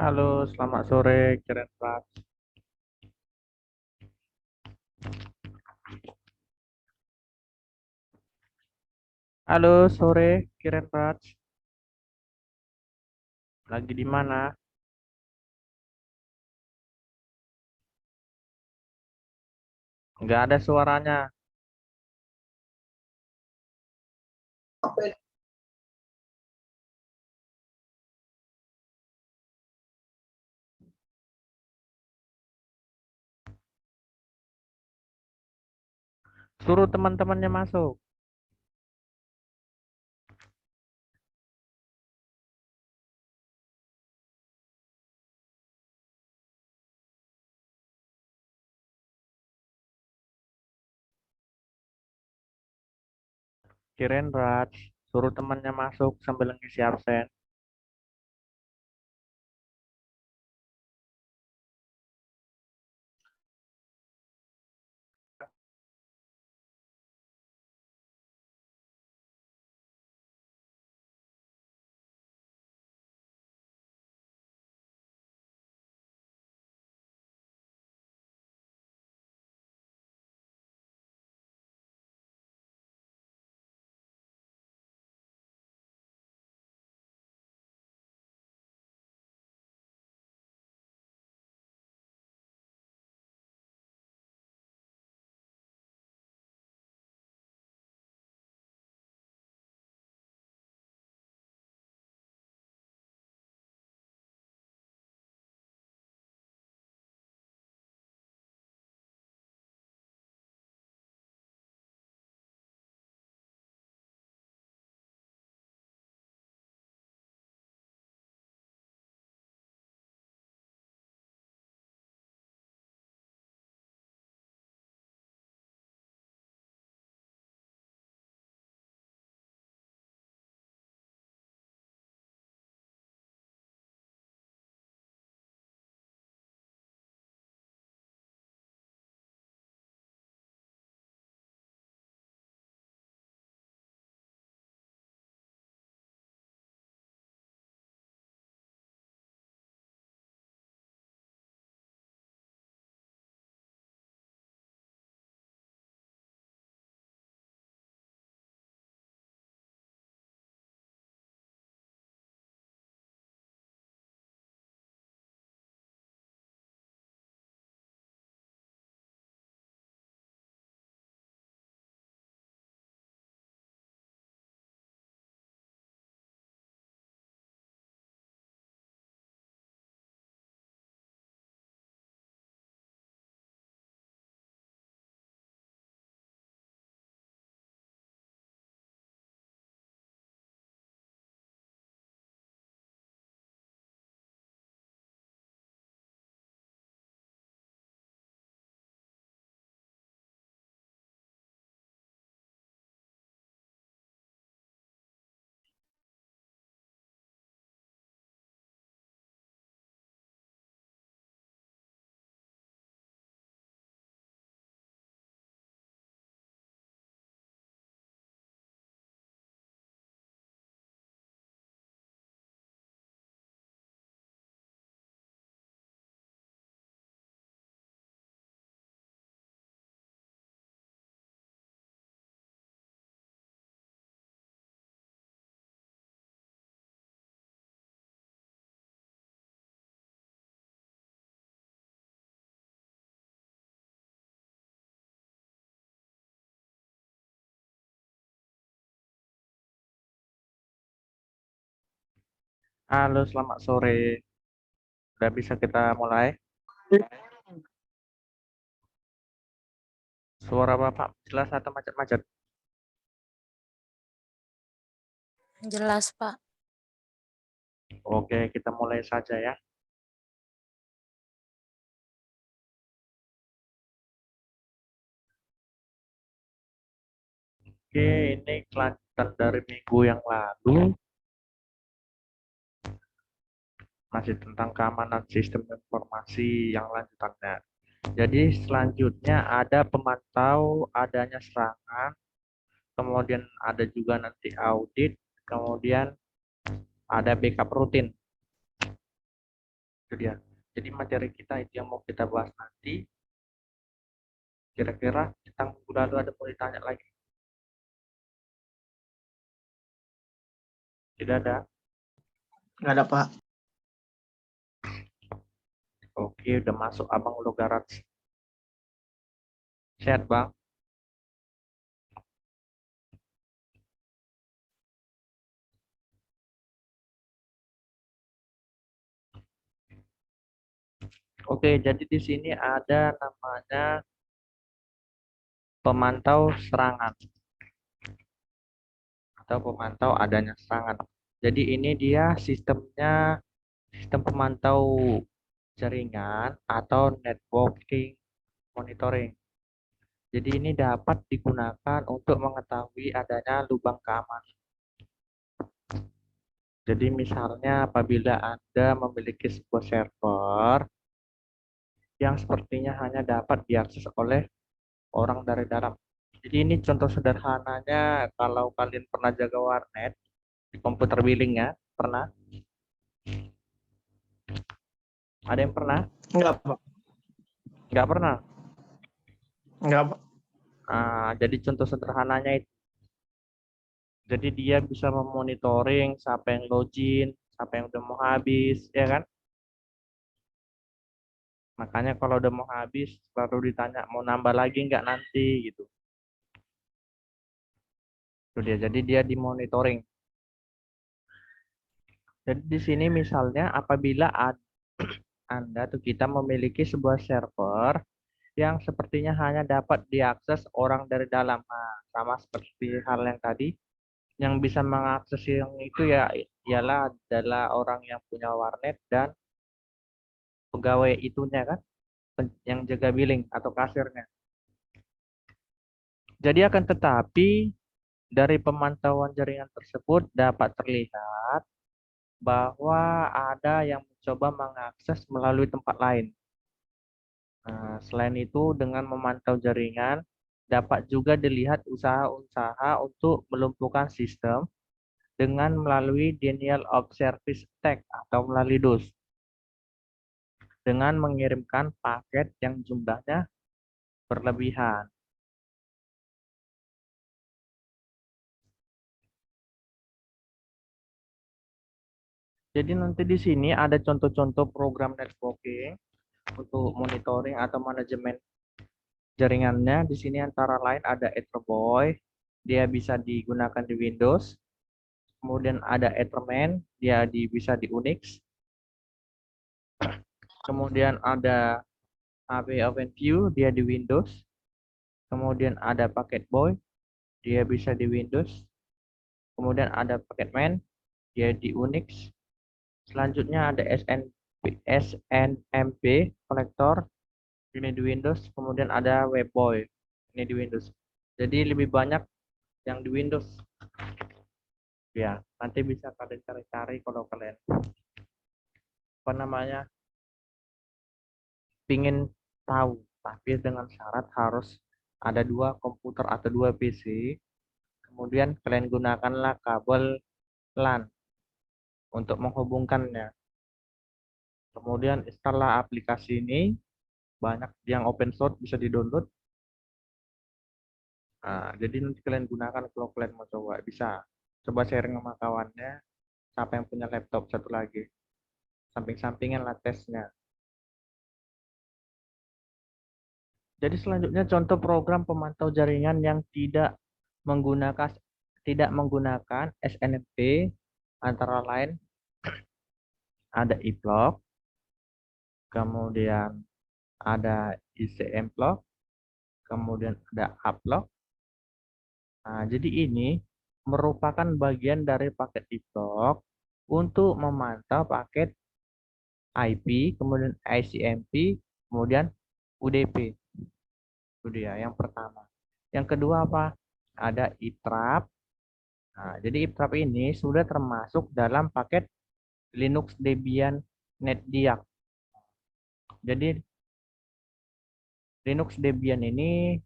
Halo, selamat sore, Kiren Raj. Halo, sore, Kiren Raj. Lagi di mana? Nggak ada suaranya. Suruh teman-temannya masuk. Kiren Raj, suruh temannya masuk sambil ngisi absen. Halo, selamat sore. Udah bisa kita mulai? Suara Bapak jelas atau macet-macet? Jelas, Pak. Oke, kita mulai saja ya. Oke, ini kelanjutan dari minggu yang lalu. Masih tentang keamanan sistem informasi yang lanjutannya. Jadi selanjutnya ada pemantau adanya serangan, kemudian ada juga nanti audit, kemudian ada backup rutin. Itu dia. Jadi materi kita itu yang mau kita bahas nanti. Kira-kira tentang minggu lalu ada mau ditanya lagi? Tidak ada. Nggak ada, Pak. Oke, udah masuk Abang Logarat. Sehat, Bang? Oke, jadi di sini ada namanya pemantau serangan atau pemantau adanya serangan. Jadi ini dia sistemnya, sistem pemantau jaringan atau networking monitoring. Jadi ini dapat digunakan untuk mengetahui adanya lubang keamanan. Jadi misalnya apabila Anda memiliki sebuah server yang sepertinya hanya dapat diakses oleh orang dari dalam. Jadi ini contoh sederhananya kalau kalian pernah jaga warnet di komputer billing ya, pernah? Ada yang pernah? Nggak, Pak. Nggak pernah. Nggak, Pak. Jadi contoh sederhananya itu. Jadi dia bisa memonitoring siapa yang login, siapa yang udah mau habis, ya kan? Makanya kalau udah mau habis, baru ditanya mau nambah lagi nggak nanti gitu. Itu dia. Jadi dia dimonitoring. Jadi di sini misalnya apabila Anda atau kita memiliki sebuah server yang sepertinya hanya dapat diakses orang dari dalam. Nah, sama seperti hal yang tadi, yang bisa mengakses yang itu ya ialah adalah orang yang punya warnet dan pegawai itunya kan, yang jaga billing atau kasirnya. Jadi akan tetapi dari pemantauan jaringan tersebut dapat terlihat bahwa ada yang mencoba mengakses melalui tempat lain. Nah, selain itu, dengan memantau jaringan, dapat juga dilihat usaha-usaha untuk melumpuhkan sistem dengan melalui denial of service attack atau melalui DOS, dengan mengirimkan paket yang jumlahnya berlebihan. Jadi nanti di sini ada contoh-contoh program networking untuk monitoring atau manajemen jaringannya. Di sini antara lain ada Etherboy, dia bisa digunakan di Windows. Kemudian ada Etherman, dia bisa di Unix. Kemudian ada AB OpenView, dia di Windows. Kemudian ada Packetboy, dia bisa di Windows. Kemudian ada Packetman, dia di Unix. Selanjutnya ada SNMP Collector, ini di Windows. Kemudian ada Webboy, ini di Windows. Jadi lebih banyak yang di Windows. Ya, nanti bisa kalian cari-cari kalau kalian apa namanya pingin tahu, tapi dengan syarat harus ada 2 komputer atau 2 PC. Kemudian kalian gunakanlah kabel LAN untuk menghubungkannya. Kemudian install aplikasi ini, banyak yang open source bisa di-download. Nah, jadi nanti kalian gunakan kalau kalian mau coba, bisa coba sharing sama kawannya, siapa yang punya laptop satu lagi. Samping-sampingin lah tesnya. Jadi selanjutnya contoh program pemantau jaringan yang tidak menggunakan SNMP, antara lain ada iPlog, kemudian ada ICMplog, kemudian ada Uplog. Nah, jadi ini merupakan bagian dari paket iPlog untuk memantau paket IP, kemudian ICMP, kemudian UDP. Itu dia yang pertama. Yang kedua apa? Ada iTrap. Nah, jadi iTrap ini sudah termasuk dalam paket Linux Debian NetDiag. Jadi Linux Debian ini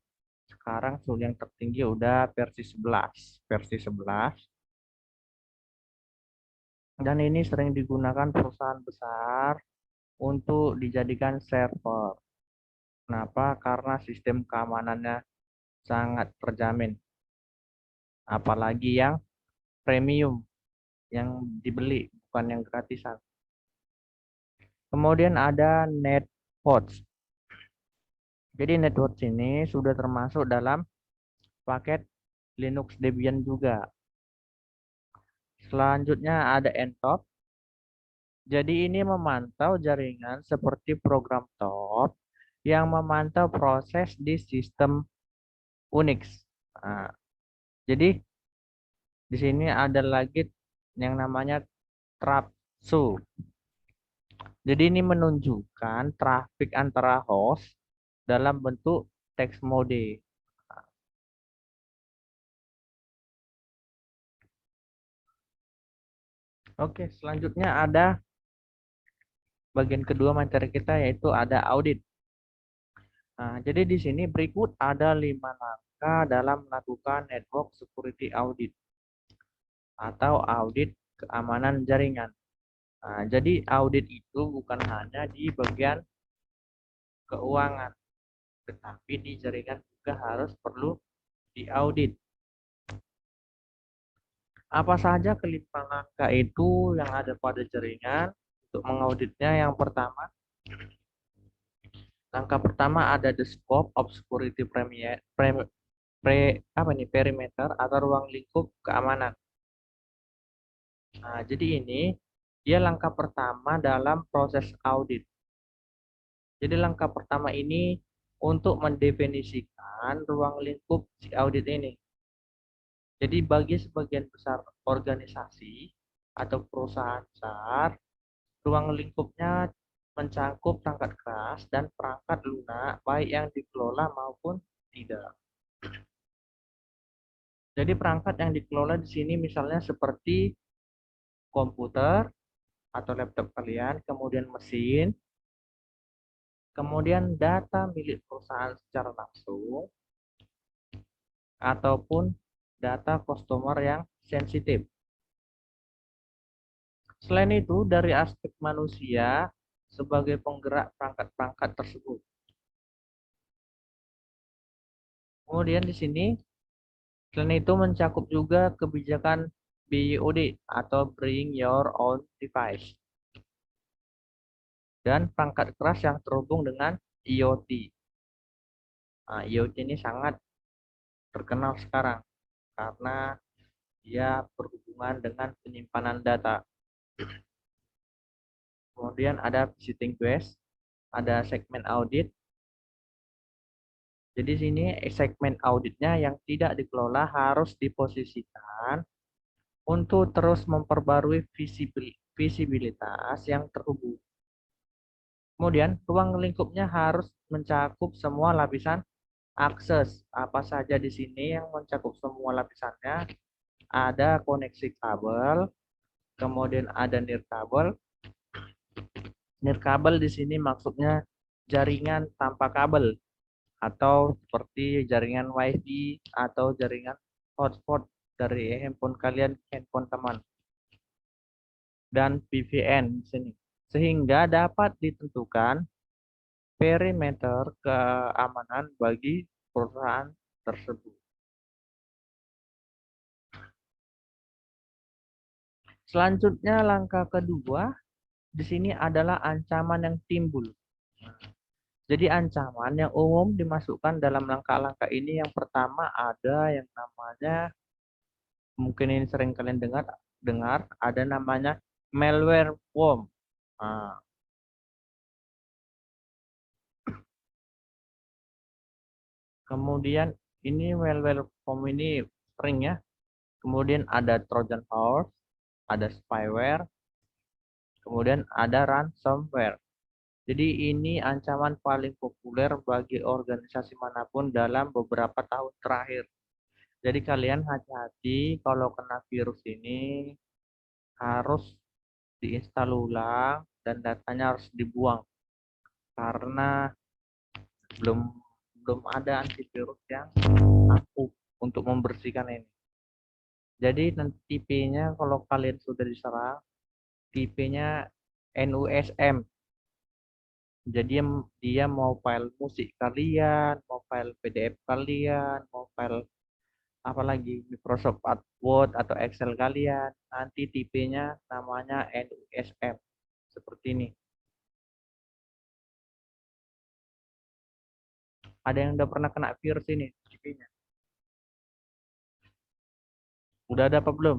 sekarang yang tertinggi udah versi 11. Versi 11. Dan ini sering digunakan perusahaan besar untuk dijadikan server. Kenapa? Karena sistem keamanannya sangat terjamin. Apalagi yang premium, yang dibeli, bukan yang gratisan. Kemudian ada NetWatch. Jadi NetWatch ini sudah termasuk dalam paket Linux Debian juga. Selanjutnya ada NTOP. Jadi ini memantau jaringan seperti program top yang memantau proses di sistem Unix. Nah, jadi di sini ada lagi yang namanya TrapSu. Jadi ini menunjukkan trafik antara host dalam bentuk text mode. Oke, selanjutnya ada bagian kedua materi kita yaitu ada audit. Nah, jadi di sini berikut ada 5 langkah dalam melakukan network security audit atau audit keamanan jaringan. Nah, jadi audit itu bukan hanya di bagian keuangan, tetapi di jaringan juga harus perlu diaudit. Apa saja kelima langkah itu yang ada pada jaringan untuk mengauditnya? Yang pertama, langkah pertama ada the scope of security perimeter atau ruang lingkup keamanan. Nah, jadi ini dia langkah pertama dalam proses audit. Jadi langkah pertama ini untuk mendefinisikan ruang lingkup si audit ini. Jadi bagi sebagian besar organisasi atau perusahaan besar, ruang lingkupnya mencakup perangkat keras dan perangkat lunak baik yang dikelola maupun tidak. Jadi perangkat yang dikelola di sini misalnya seperti komputer atau laptop kalian, kemudian mesin, kemudian data milik perusahaan secara langsung, ataupun data customer yang sensitif. Selain itu, dari aspek manusia sebagai penggerak perangkat-perangkat tersebut. Kemudian di sini, selain itu mencakup juga kebijakan BYOD atau Bring Your Own Device dan perangkat keras yang terhubung dengan IoT. Nah, IoT ini sangat terkenal sekarang karena dia berhubungan dengan penyimpanan data. Kemudian ada visiting quest, ada segmen audit. Jadi sini segmen auditnya yang tidak dikelola harus diposisikan untuk terus memperbarui visibilitas yang terhubung. Kemudian ruang lingkupnya harus mencakup semua lapisan akses. Apa saja di sini yang mencakup semua lapisannya? Ada koneksi kabel, kemudian ada nirkabel. Nirkabel di sini maksudnya jaringan tanpa kabel atau seperti jaringan WiFi atau jaringan hotspot dari handphone kalian ke handphone teman. Dan VPN di sini. Sehingga dapat ditentukan perimeter keamanan bagi perusahaan tersebut. Selanjutnya langkah kedua di sini adalah ancaman yang timbul. Jadi ancaman yang umum dimasukkan dalam langkah-langkah ini yang pertama ada yang namanya, mungkin ini sering kalian dengar ada namanya malware worm. Nah, kemudian ini malware worm ini sering ya. Kemudian ada Trojan horse, ada spyware, kemudian ada ransomware. Jadi ini ancaman paling populer bagi organisasi manapun dalam beberapa tahun terakhir. Jadi kalian hati-hati kalau kena virus ini harus diinstal ulang dan datanya harus dibuang karena belum belum ada antivirus yang ampuh untuk membersihkan ini. Jadi nanti tipenya kalau kalian sudah diserang, tipenya NUSM Jadi dia mau file musik kalian, mau file PDF kalian, mau file apalagi Microsoft Word atau Excel kalian, nanti tipenya namanya NUSM seperti ini. Ada yang udah pernah kena virus ini tipenya? Udah ada apa belum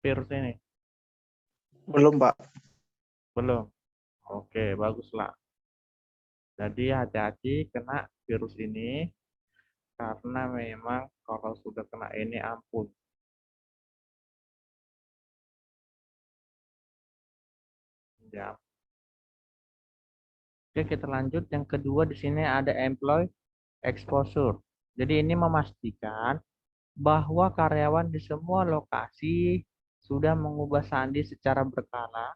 virus ini? Belum, Pak. Belum. Oke, baguslah. Jadi hati-hati kena virus ini karena memang kalau sudah kena ini ampun. Ya. Oke, kita lanjut. Yang kedua di sini ada employee exposure. Jadi ini memastikan bahwa karyawan di semua lokasi sudah mengubah sandi secara berkala.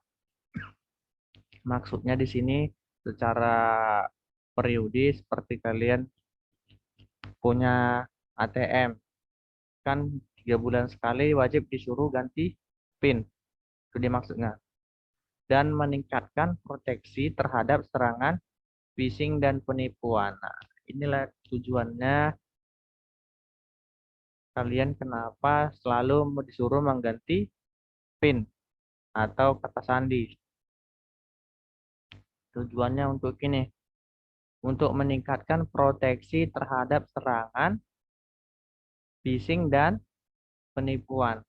Maksudnya di sini secara periodis seperti kalian punya ATM kan 3 bulan sekali wajib disuruh ganti PIN. Itu dia maksudnya. Dan meningkatkan proteksi terhadap serangan phishing dan penipuan. Nah, inilah tujuannya kalian kenapa selalu disuruh mengganti PIN atau kata sandi. Tujuannya untuk ini, untuk meningkatkan proteksi terhadap serangan phishing dan penipuan.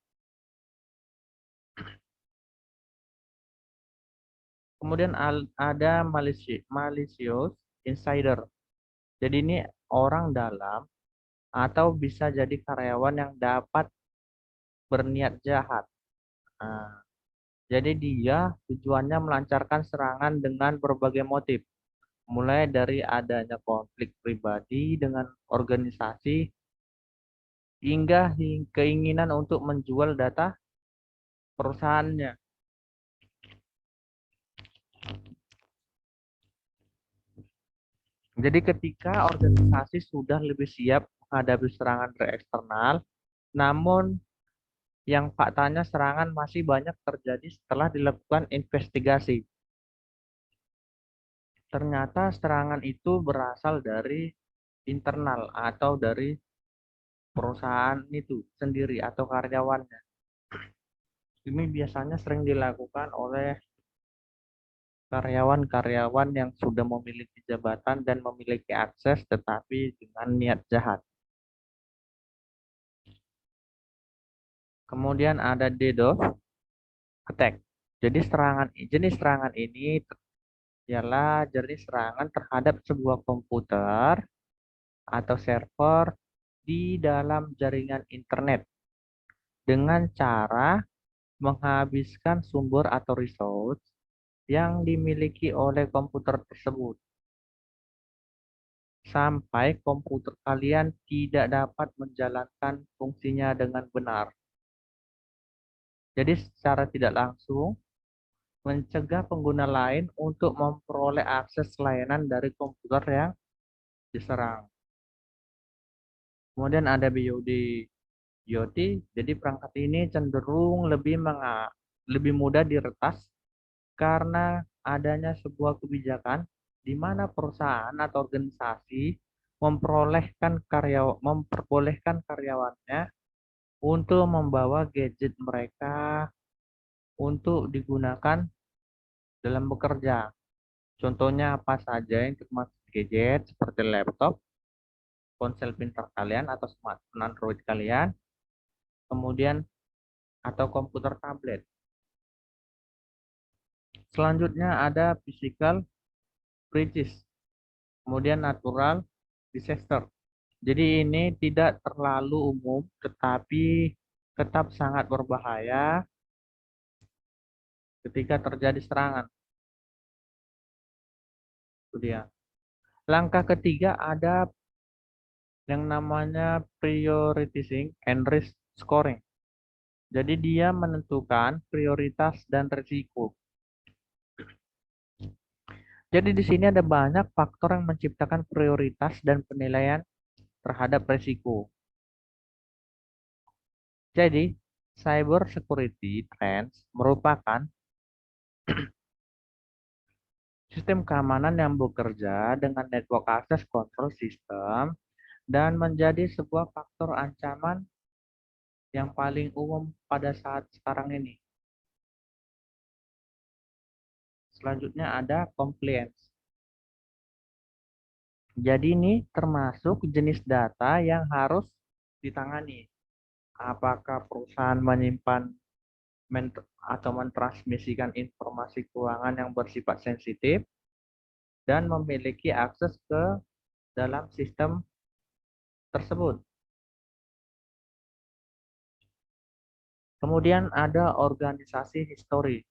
Kemudian ada malicious insider. Jadi ini orang dalam atau bisa jadi karyawan yang dapat berniat jahat. Nah, jadi dia tujuannya melancarkan serangan dengan berbagai motif. Mulai dari adanya konflik pribadi dengan organisasi hingga keinginan untuk menjual data perusahaannya. Jadi ketika organisasi sudah lebih siap menghadapi serangan dari eksternal, namun yang faktanya serangan masih banyak terjadi setelah dilakukan investigasi. Ternyata serangan itu berasal dari internal atau dari perusahaan itu sendiri atau karyawannya. Ini biasanya sering dilakukan oleh karyawan-karyawan yang sudah memiliki jabatan dan memiliki akses tetapi dengan niat jahat. Kemudian ada DDoS attack. Jadi jenis serangan ini ialah jenis serangan terhadap sebuah komputer atau server di dalam jaringan internet dengan cara menghabiskan sumber atau resource yang dimiliki oleh komputer tersebut sampai komputer kalian tidak dapat menjalankan fungsinya dengan benar. Jadi secara tidak langsung mencegah pengguna lain untuk memperoleh akses layanan dari komputer yang diserang. Kemudian ada BOD. BOD, jadi perangkat ini cenderung lebih mudah diretas karena adanya sebuah kebijakan di mana perusahaan atau organisasi memperbolehkan karyawannya untuk membawa gadget mereka untuk digunakan dalam bekerja. Contohnya apa saja yang termasuk gadget seperti laptop, ponsel pintar kalian atau smartphone Android kalian, kemudian atau komputer tablet. Selanjutnya ada physical breaches, kemudian natural disaster. Jadi ini tidak terlalu umum, tetapi tetap sangat berbahaya ketika terjadi serangan. Itu dia. Langkah ketiga ada yang namanya prioritizing and risk scoring. Jadi dia menentukan prioritas dan risiko. Jadi di sini ada banyak faktor yang menciptakan prioritas dan penilaian terhadap risiko. Jadi, cyber security trends merupakan Sistem keamanan yang bekerja dengan network access control system dan menjadi sebuah faktor ancaman yang paling umum pada saat sekarang ini. Selanjutnya ada compliance. Jadi ini termasuk jenis data yang harus ditangani. Apakah perusahaan menyimpan atau mentransmisikan informasi keuangan yang bersifat sensitif dan memiliki akses ke dalam sistem tersebut. Kemudian ada organisasi histori.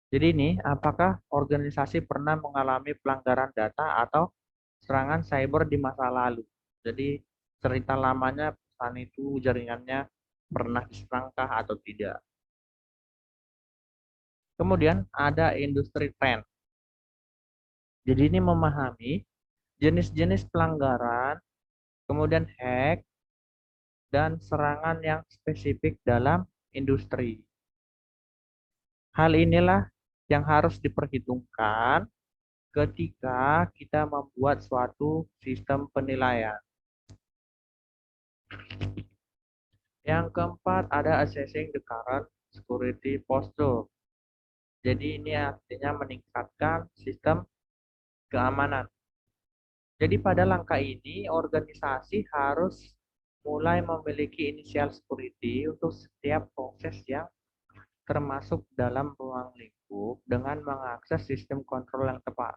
Jadi ini, apakah organisasi pernah mengalami pelanggaran data atau serangan cyber di masa lalu? Jadi cerita lamanya perusahaan itu jaringannya pernah diserangkah atau tidak. Kemudian ada industri trend. Jadi ini memahami jenis-jenis pelanggaran, kemudian hack, dan serangan yang spesifik dalam industri. Hal inilah yang harus diperhitungkan ketika kita membuat suatu sistem penilaian. Yang keempat ada assessing the current security posture. Jadi ini artinya meningkatkan sistem keamanan. Jadi pada langkah ini organisasi harus mulai memiliki initial security untuk setiap proses yang termasuk dalam ruang lingkup dengan mengakses sistem kontrol yang tepat.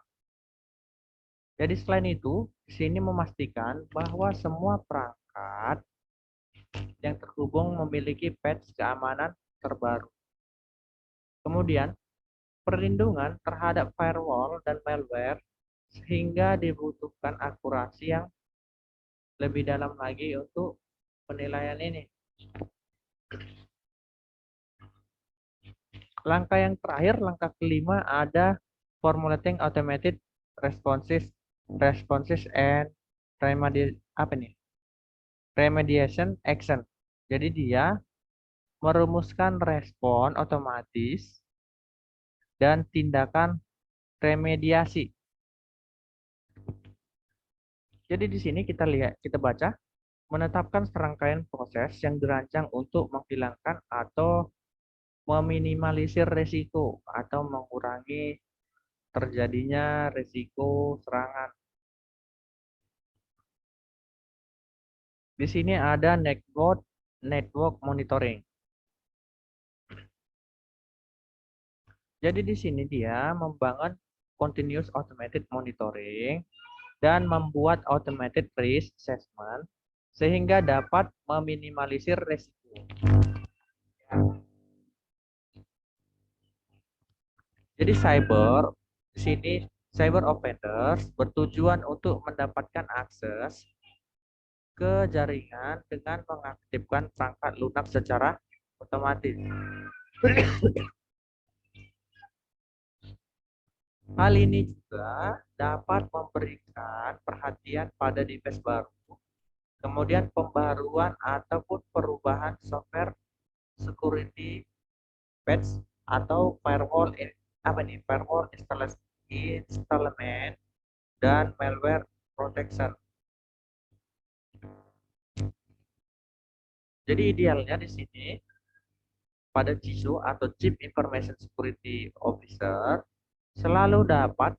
Jadi selain itu, di sini memastikan bahwa semua perangkat yang terhubung memiliki patch keamanan terbaru. Kemudian, perlindungan terhadap firewall dan malware sehingga dibutuhkan akurasi yang lebih dalam lagi untuk penilaian ini. Langkah yang terakhir, langkah kelima ada formulating automated responses and remediation action. Jadi dia merumuskan respon otomatis dan tindakan remediasi. Jadi di sini kita baca menetapkan serangkaian proses yang dirancang untuk menghilangkan atau meminimalisir risiko atau mengurangi terjadinya risiko serangan. Di sini ada network monitoring. Jadi di sini dia membangun continuous automated monitoring dan membuat automated risk assessment sehingga dapat meminimalisir risiko. Jadi di sini cyber offenders bertujuan untuk mendapatkan akses ke jaringan dengan mengaktifkan perangkat lunak secara otomatis. Hal ini juga dapat memberikan perhatian pada device baru, kemudian pembaruan ataupun perubahan software security patch atau firewall installation dan malware protection. Jadi idealnya di sini pada CISO atau Chief Information Security Officer selalu dapat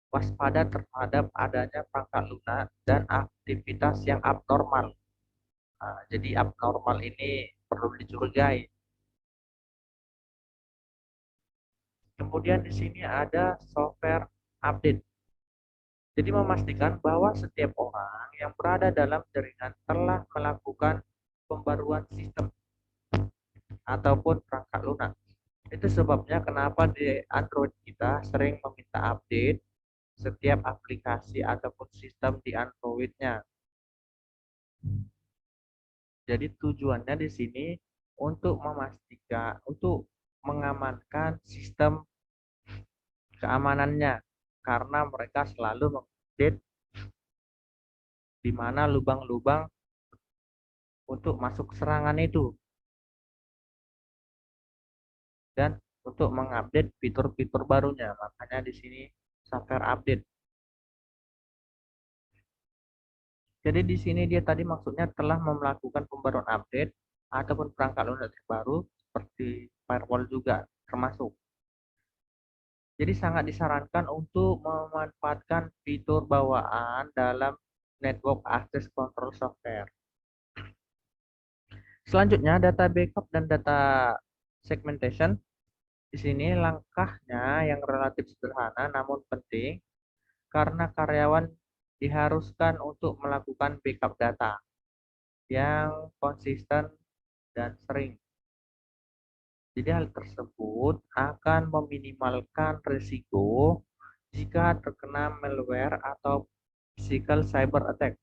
waspada terhadap adanya perangkat lunak dan aktivitas yang abnormal. Nah, jadi abnormal ini perlu dicurigai. Kemudian di sini ada software update. Jadi memastikan bahwa setiap orang yang berada dalam jaringan telah melakukan pembaruan sistem ataupun perangkat lunak. Itu sebabnya kenapa di Android kita sering meminta update setiap aplikasi ataupun sistem di Android-nya. Jadi tujuannya di sini untuk untuk mengamankan sistem keamanannya karena mereka selalu mengupdate di mana lubang-lubang untuk masuk serangan itu. Dan untuk mengupdate fitur-fitur barunya. Makanya di sini software update. Jadi di sini dia tadi maksudnya telah melakukan pembaruan update ataupun perangkat lunak terbaru seperti firewall juga termasuk. Jadi sangat disarankan untuk memanfaatkan fitur bawaan dalam network access control software. Selanjutnya data backup dan data segmentation. Di sini langkahnya yang relatif sederhana namun penting karena karyawan diharuskan untuk melakukan backup data yang konsisten dan sering. Jadi hal tersebut akan meminimalkan risiko jika terkena malware atau physical cyber attack.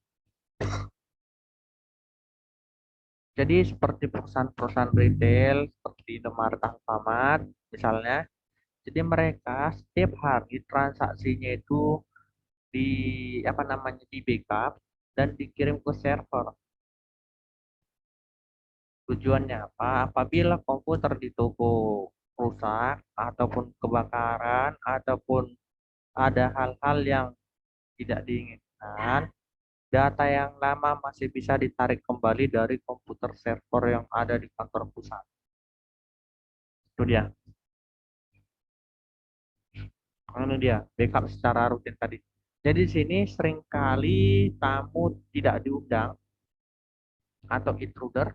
Jadi seperti perusahaan-perusahaan retail seperti Indomaret, Alfamart misalnya, jadi mereka setiap hari transaksinya itu di backup dan dikirim ke server. Tujuannya apa? Apabila komputer di toko rusak ataupun kebakaran ataupun ada hal-hal yang tidak diinginkan, data yang lama masih bisa ditarik kembali dari komputer server yang ada di kantor pusat. Itu dia. Ini dia backup secara rutin tadi. Jadi di sini seringkali tamu tidak diundang atau intruder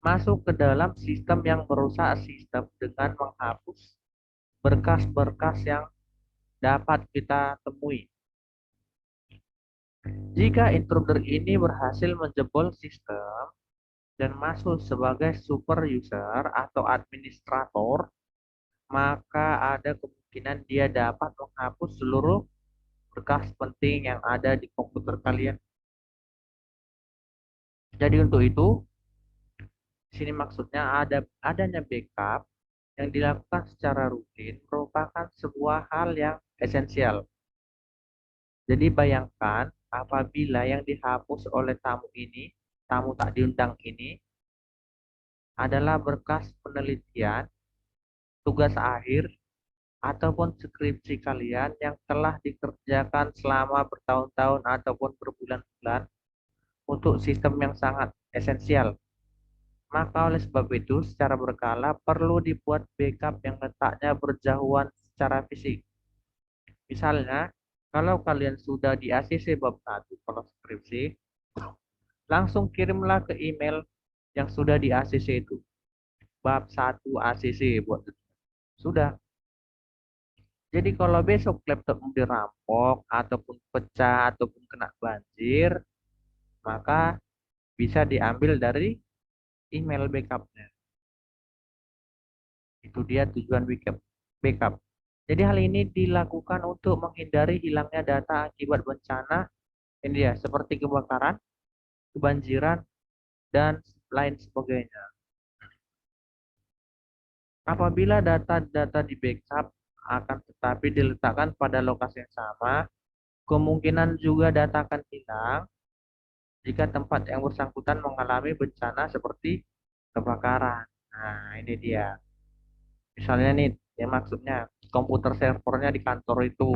masuk ke dalam sistem yang merusak sistem dengan menghapus berkas-berkas yang dapat kita temui. Jika intruder ini berhasil menjebol sistem dan masuk sebagai super user atau administrator, maka ada kemungkinan dia dapat menghapus seluruh berkas penting yang ada di komputer kalian. Jadi untuk itu, di sini maksudnya adanya backup yang dilakukan secara rutin merupakan sebuah hal yang esensial. Jadi bayangkan apabila yang dihapus oleh tamu tak diundang ini adalah berkas penelitian, tugas akhir, ataupun skripsi kalian yang telah dikerjakan selama bertahun-tahun ataupun berbulan-bulan untuk sistem yang sangat esensial. Maka oleh sebab itu, secara berkala perlu dibuat backup yang letaknya berjauhan secara fisik. Misalnya, kalau kalian sudah di ACC bab 1 kalau skripsi, langsung kirimlah ke email yang sudah di ACC itu. Bab 1 ACC buat sudah. Jadi kalau besok laptopmu dirampok ataupun pecah ataupun kena banjir, maka bisa diambil dari email backupnya. Itu dia tujuan backup. Jadi hal ini dilakukan untuk menghindari hilangnya data akibat bencana ini ya, seperti kebakaran, kebanjiran, dan lain sebagainya. Apabila data-data di backup akan tetapi diletakkan pada lokasi yang sama, kemungkinan juga data akan hilang jika tempat yang bersangkutan mengalami bencana seperti kebakaran. Nah, ini dia. Misalnya nih, ya maksudnya komputer servernya di kantor itu,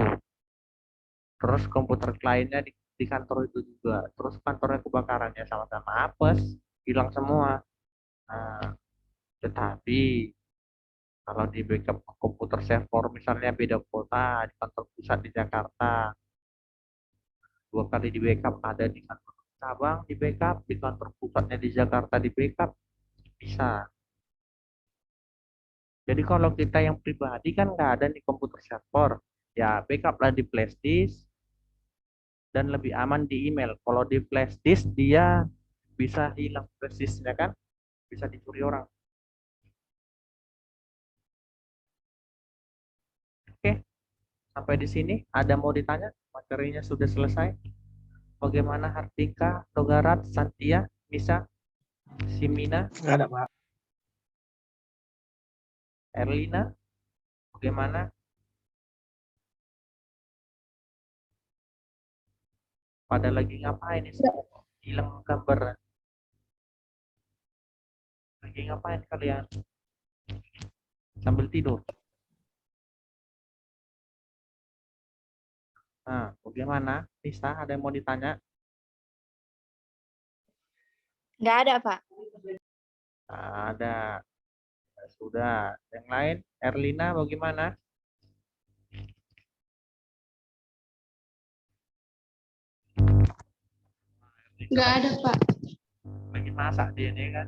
terus komputer kliennya di kantor itu juga, terus kantornya kebakarannya sama-sama apes, hilang semua. Nah, tetapi kalau di backup komputer server misalnya beda kota, di kantor pusat di Jakarta, 2 kali di backup, ada di kantor cabang di backup, di kantor pusatnya di Jakarta di backup, bisa. Jadi kalau kita yang pribadi kan nggak ada di komputer server, ya backup lah di flash disk dan lebih aman di email. Kalau di flash disk dia bisa hilang flash disknya kan, bisa dicuri orang. Oke, sampai di sini ada mau ditanya? Materinya sudah selesai. Bagaimana Hartika, Togarat, Santia, Misa, Simina, Nggak ada, Pak. Erlina, bagaimana? Pada lagi ngapain ini? Hilang gambar. Lagi ngapain kalian? Sambil tidur. Nah, bagaimana? Nisa, ada yang mau ditanya? Nggak ada, Pak. Ada. Sudah. Yang lain? Erlina, bagaimana? Nggak ada, Pak. Lagi masak dia nih kan?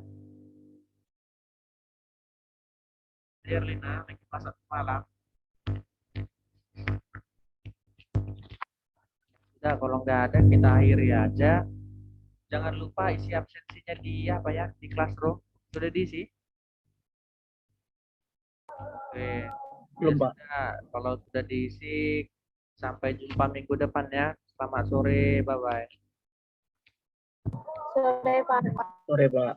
Erlina, lagi masak malam. Udah, kalau nggak ada, kita akhiri aja. Jangan lupa isi absensinya di apa ya, di Classroom. Sudah diisi? Oke. Belum, Ya Pak. sudah, kalau sudah diisi, sampai jumpa minggu depan ya. Selamat sore, bye-bye. Sore, Pak. Sore, Pak.